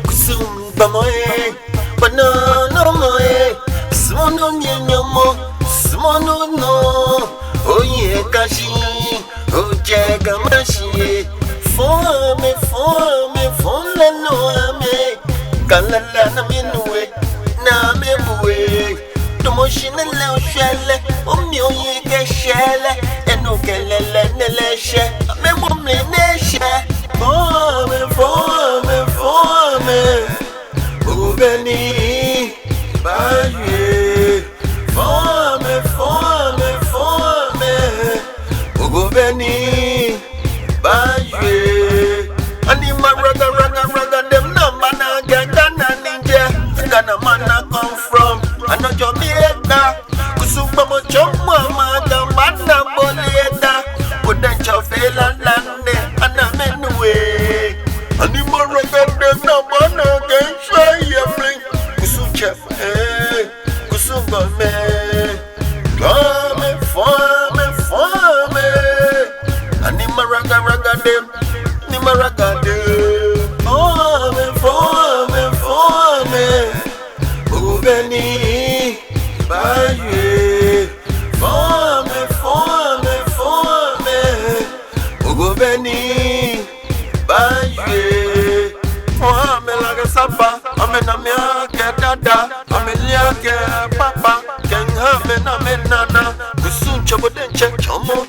Kusum bamoe, banana moe, smono nyenyomo, smono no, oye kashi, oje gamashi, for me, no ame, kalala na minue, na me bue, the motion and low shell, ye get shell, and no kelele neleshe, a memory neshe, for me, Ubeni, Baye, for me, Ubeni, Baye, Anima raga, them number na Ghana ninja, Ghana man I come from, I know Jamaica, Kusum Choma, Gamana Boleta, Potential fail and lande, and I'm anyway. Anima raga, them number na Kusum chef, Kusum me, come for me, Anima raga them, Nima raga them, for me, Ubeni, Baye, for me, Ubeni, Baye. I'm like a sapa, I'm in a mea, dada, I'm in Papa, can have a nana, Kusum Choboden check, Chomo,